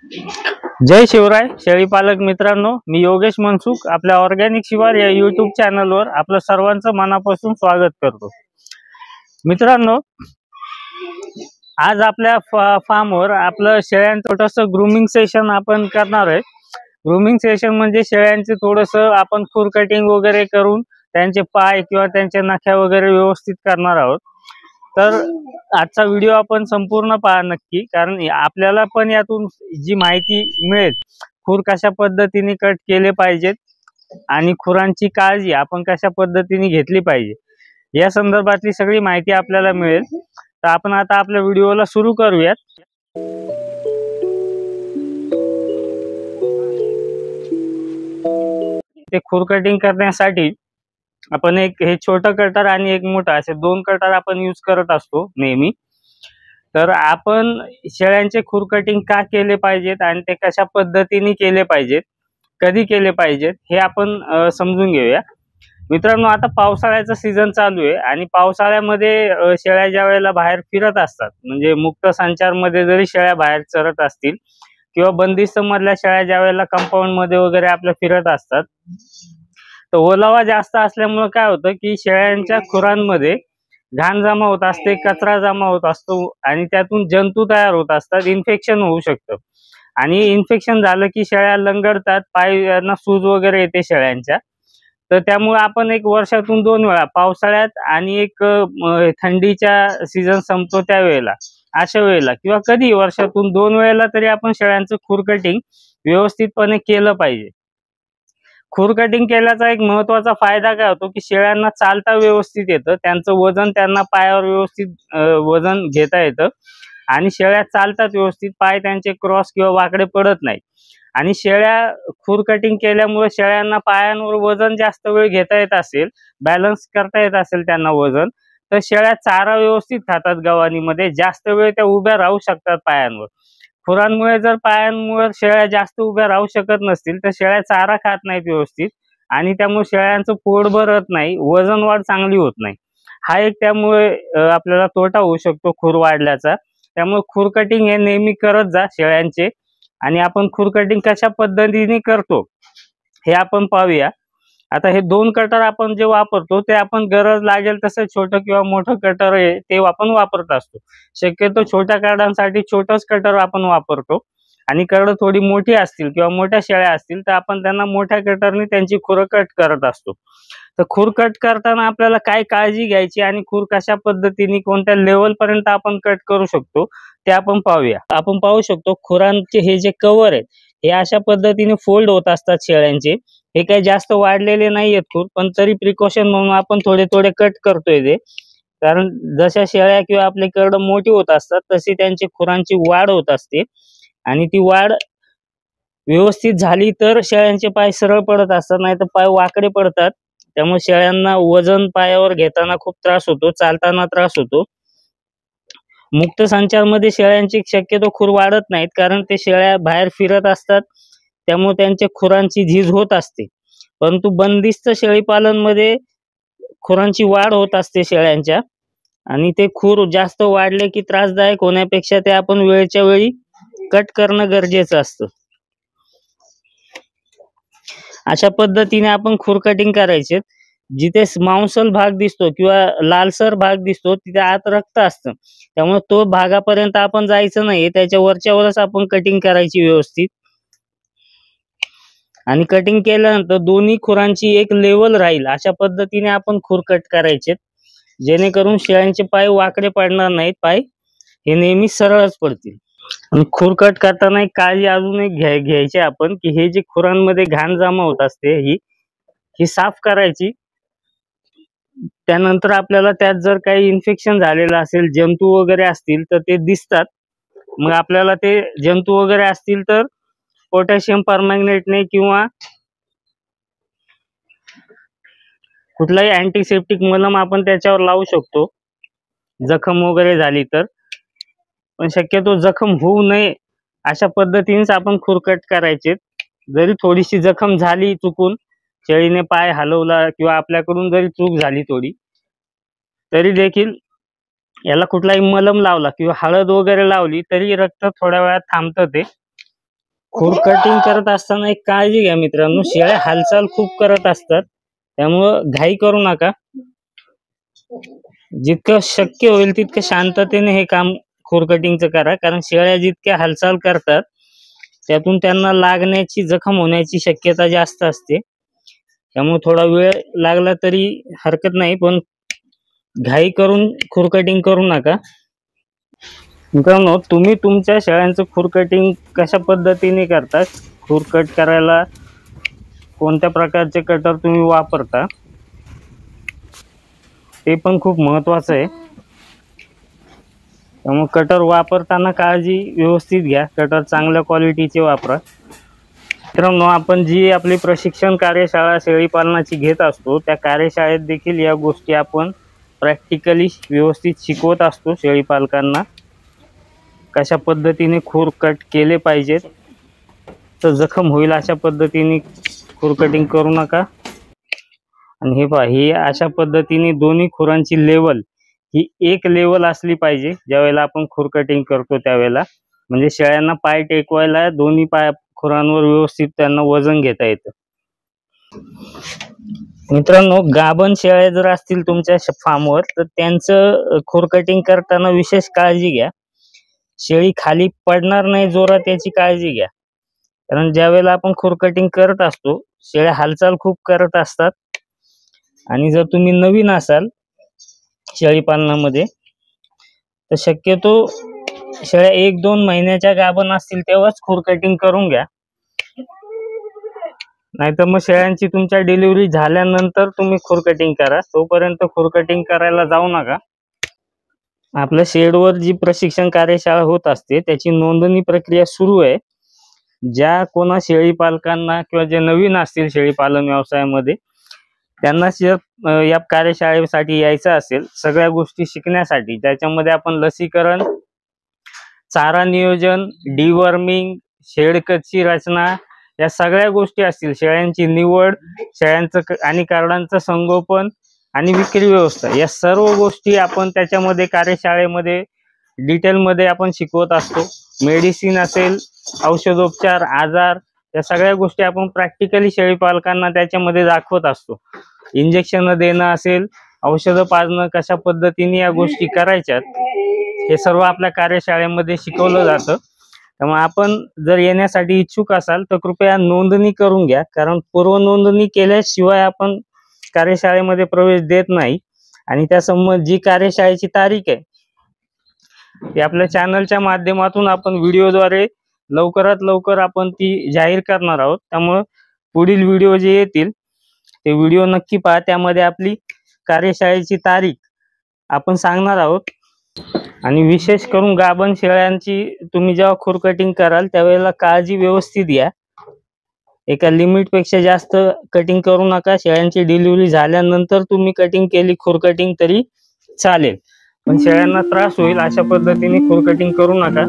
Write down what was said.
जय शिवराय शेळी पालक मित्रांनो, मी योगेश मनसुख आपल्या ऑर्गॅनिक शिवार या यूट्यूब चॅनलवर आपलं सर्वांचं मनापासून स्वागत करतो। मित्रांनो, आज आपल्या फार्मवर आपलं शेळ्यांचं छोटंसं ग्रूमिंग सेशन आपण करणार आहे। ग्रूमिंग सेशन म्हणजे शेळ्यांचे थोडंसं आपण खुर कटिंग वगैरे करून त्यांचे पाय किंवा त्यांचे नख्या वगैरे व्यवस्थित करणार आहोत। तर आजचा व्हिडिओ आपण संपूर्ण पहा नक्की, कारण आपल्याला पण यातून जी माहिती मिळेल, खुर कशा पद्धतीने कट केले पाहिजेत आणि खुरांची काळजी आपण कशा पद्धतीने घेतली पाहिजे या संदर्भातली सगळी माहिती आपल्याला मिळेल। तर आपण आता आपल्या व्हिडिओला सुरू करूयात। ते खुर कटिंग करण्यासाठी आपण एक हे छोटा कटर आणि एक मोठा असे दोन कटर आपण यूज करत असतो नेहमी। तर आपण शेळ्यांचे खुर कटिंग का केले पाहिजेत आणि ते कशा पद्धतीने केले पाहिजेत, कधी केले पाहिजेत हे आपण समजून घेऊया। मित्रांनो, आता पावसाळ्याचा सीझन चालू आहे आणि पावसाळ्यामध्ये शेळ्या ज्या वेळेला बाहेर फिरत असतात, म्हणजे मुक्त संचारमध्ये जरी शेळ्या बाहेर चरत असतील किंवा बंदिस्त मधल्या शेळ्या ज्या वेळेला कंपाऊंड मध्ये वगैरे आपल्या फिरत असतात, तर ओलावा जास्त असल्यामुळे काय होतं की शेळ्यांच्या खुरांमध्ये घाण जमा होत असते, कचरा जमा होत असतो आणि त्यातून जंतू तयार होत असतात, इन्फेक्शन होऊ शकतं। आणि इन्फेक्शन झालं की शेळ्या लंगडतात, पायांना सूज वगैरे येते शेळ्यांच्या। तर त्यामुळे आपण एक वर्षातून 2 वेळा, पावसाळ्यात आणि एक थंडीच्या सीझन संपतो त्यावेळेला, अशा वेळेला किंवा कधी वर्षातून 2 वेळेला तरी आपण शेळ्यांचं खुर कटिंग व्यवस्थितपणे केलं पाहिजे। खुर कटिंग केल्याचा एक महत्त्वाचा फायदा काय होतो की शेळ्यांना चालता व्यवस्थित येतं, त्यांचं वजन त्यांना पायावर व्यवस्थित वजन घेता येतं आणि शेळ्या चालतात व्यवस्थित, पाय त्यांचे क्रॉस किंवा वाकडे पडत नाही। आणि शेळ्या खुर कटिंग केल्यामुळे शेळ्यांना पायांवर वजन जास्त वेळ घेता येत असेल, बॅलन्स करता येत असेल त्यांना वजन, तर शेळ्या चारा व्यवस्थित खातात गव्हाणीमध्ये, जास्त वेळ त्या उभ्या राहू शकतात पायांवर। खुरांमुळे जर पायांमुळे शेळ्या जास्त उभ्या राहू शकत नसतील तर शेळ्या चारा खात नाहीत व्यवस्थित आणि त्यामुळे शेळ्यांचं पोट भरत नाही, वजन वाढ चांगली होत नाही। हा एक त्यामुळे आपल्याला तोटा होऊ शकतो खुर वाढल्याचा। त्यामुळे खुर कटिंग हे नेहमी करत जा शेळ्यांचे। आणि आपण खुर कटिंग कशा पद्धतीने करतो हे आपण पाहूया। आता हे 2 कटर आपण जे वापरतो ते आपण गरज लागेल तसं छोटं किंवा मोठं कटर आहे ते आपण वापरत असतो। शक्यतो छोट्या कार्डांसाठी छोटंच कटर आपण वापरतो आणि कर्ड थोडी मोठी असतील किंवा मोठ्या शेळ्या असतील तर आपण त्यांना मोठ्या कटरने त्यांची खुर कट करत असतो। तर खुर कट करताना आपल्याला काय काळजी घ्यायची आणि खुर कशा पद्धतीने कोणत्या लेवल पर्यंत आपण कट करू शकतो ते आपण पाहूया। आपण पाहू शकतो खुरांचे हे जे कव्हर आहेत हे अशा पद्धतीने फोल्ड होत असतात शेळ्यांचे। हे काही जास्त वाढलेले नाहीयेत खुर, पण तरी प्रिकॉशन म्हणून आपण थोडे थोडे कट करतोय ते, कारण जशा शेळ्या किंवा आपले कर्ड मोठी होत असतात तशी त्यांची खुरांची वाढ होत असते आणि ती वाढ व्यवस्थित झाली तर शेळ्यांचे पाय सरळ पडत असतात, नाही तर पाय वाकडे पडतात। त्यामुळे शेळ्यांना वजन पायावर घेताना खूप त्रास होतो, चालताना त्रास होतो। मुक्त संचारमध्ये शेळ्यांची शक्यतो खुर वाढत नाहीत, कारण ते शेळ्या बाहेर फिरत असतात, त्यामुळे त्यांच्या खुरांची झीज होत असते। परंतु बंदिस्त शेळीपालनमध्ये खुरांची वाढ होत असते शेळ्यांच्या आणि ते खुर जास्त वाढले की त्रासदायक होण्यापेक्षा ते आपण वेळच्या वेळी कट करणं गरजेचं असतं। अशा पद्धतीने आपण खुर कटिंग करायचे। जिथे मांसल भाग दिसतो किंवा लालसर भाग दिसतो तिथे आत रक्त असतं, त्यामुळे तो भागापर्यंत आपण जायचं नाही, त्याच्या वरच्यावरच आपण कटिंग करायची व्यवस्थित। आणि कटिंग केल्यानंतर दोन्ही खुरांची एक लेवल राहील अशा पद्धतीने आपण खुर कट करायचे, जेणेकरून शेळ्यांचे पाय वाकडे पडणार नाहीत, पाय हे नेहमी सरळच पडतील। आणि खुर कट करताना एक काळजी अजून एक घ्यायची आपण की हे जे खुरांमध्ये घाण जमा होत असते ही साफ करायची। त्यानंतर आपल्याला त्यात जर काही इन्फेक्शन झालेलं असेल, जंतू वगैरे असतील तर ते दिसतात, मग आपल्याला ते जंतू वगैरे असतील तर पोटॅशियम परमॅंगनेटने किंवा कुठलाही अँटीसेप्टिक मलम आपण त्याच्यावर लावू शकतो जखम वगैरे झाली तर। पण शक्यतो जखम होऊ नये अशा पद्धतीनेच आपण खुर कट करायचे। जरी थोडीशी जखम झाली, चुकून शेळीने पाय हलवला किंवा आपल्याकडून जरी चूक झाली थोडी, तरी देखील याला कुठलाही मलम लावला किंवा हळद वगैरे लावली तरी रक्त थोड्या वेळात थांबतं ते, खुर कटिंग करत असताना एक काळजी घ्या मित्रांनो, शेळ्या हालचाल खूप करत असतात, त्यामुळं घाई करू नका. जितकं शक्य होईल तितकं शांततेने हे काम खुर कटिंगचं करा, कारण शेळ्या जितक्या हालचाल करतात त्यातून त्यांना लागण्याची, जखम होण्याची शक्यता जास्त असते. त्यामुळे थोडा वेळ लागला तरी हरकत नाही, पण घाई करून खुर कटिंग करू नका. मित्रांनो, तुम्ही तुमच्या शेळ्यांचं खुर कटिंग कशा पद्धतीने करता, खुर कट करायला कोणत्या प्रकारचे कटर तुम्ही वापरता, ते पण खूप महत्त्वाचं आहे. त्यामुळे कटर वापरताना काळजी व्यवस्थित घ्या, कटर चांगल्या क्वालिटीचे वापरा. मित्रांनो, आपण जी आपली प्रशिक्षण कार्यशाळा शेळी पालनाची घेत असतो, त्या कार्यशाळेत देखील या गोष्टी आपण प्रॅक्टिकली व्यवस्थित शिकवत असतो. शेळी पालकांना कशा पद्धतीने खुर कट केले पाहिजेत, तर जखम होईल अशा पद्धतीने खुर कटिंग करू नका. आणि हे पहा, ही अशा पद्धतीने दोन्ही खुरांची लेवल ही एक लेवल असली पाहिजे ज्यावेळेला आपण खुर कटिंग करतो त्यावेळेला, म्हणजे शेळ्यांना पाय टेकवायला दोन्ही पाय खुरांवर व्यवस्थित त्यांना वजन घेता येतं. मित्रांनो, गाभण शेळ्या जर असतील तुमच्या फार्मवर, तर त्यांचं खुर कटिंग करताना विशेष काळजी घ्या. शेळी खाली पडणार नाही जोरात याची काळजी घ्या, कारण ज्यावेळेला आपण खुर कटिंग करत असतो शेळ्या हालचाल खूप करत असतात. आणि जर तुम्ही नवीन असाल शेळी पालनामध्ये, तर शक्यतो शेळ्या 1-2 महिन्याच्या गाभण असतील तेव्हाच खुर कटिंग करून घ्या. नाहीतर मग शेळ्यांची तुमच्या डिलिव्हरी झाल्यानंतर तुम्ही खुर कटिंग करा, तोपर्यंत खुर कटिंग करायला जाऊ नका. आपल्या शेडवर जी प्रशिक्षण कार्यशाळा होत असते त्याची नोंदणी प्रक्रिया सुरू आहे. ज्या कोणा शेळी पालकांना किंवा जे नवीन असतील शेळी पालन व्यवसायामध्ये, त्यांना या कार्यशाळेसाठी यायचं असेल सगळ्या गोष्टी शिकण्यासाठी, त्याच्यामध्ये आपण लसीकरण, चारा नियोजन, डिवर्मिंग, शेडकची रचना, या सगळ्या गोष्टी असतील, शेळ्यांची निवड, शेळ्यांचं आणि कार्डांचं संगोपन आणि विक्री व्यवस्था, या सर्व गोष्टी आपण त्याच्यामध्ये कार्यशाळेमध्ये डिटेलमध्ये आपण शिकवत असतो. मेडिसिन असेल, औषधोपचार, आजार, या सगळ्या गोष्टी आपण प्रॅक्टिकली शेळी पालकांना त्याच्यामध्ये दाखवत असतो. इंजेक्शन देणं असेल, औषधं पाजणं, कशा पद्धतीने या गोष्टी करायच्यात, हे सर्व आपल्या कार्यशाळेमध्ये शिकवलं जातं. त्यामुळे आपण जर येण्यासाठी इच्छुक असाल तर कृपया नोंदणी करून घ्या, कारण पूर्व नोंदणी केल्याशिवाय आपण कार्यशाळेमध्ये प्रवेश देत नाही. आणि त्यासंबंधी जी कार्यशाळेची तारीख आहे ती आपल्या चॅनलच्या माध्यमातून आपण व्हिडिओद्वारे लवकरात लवकर आपण ती जाहीर करणार आहोत. त्यामुळे पुढील व्हिडिओ जे येतील ते व्हिडिओ नक्की पहा, त्यामध्ये आपली कार्यशाळेची तारीख आपण सांगणार आहोत. आणि विशेष करून गाभण शेळ्यांची तुम्ही जेव्हा खुर कटिंग कराल त्यावेळेला काळजी व्यवस्थित घ्या. एका लिमिट पेक्षा जास्त कटिंग करू नका. शेळ्यांची डिलिव्हरी झाल्यानंतर तुम्ही कटिंग केली खुर कटिंग तरी चालेल, पण शेळ्यांना त्रास होईल अशा पद्धतीने खुर कटिंग करू नका.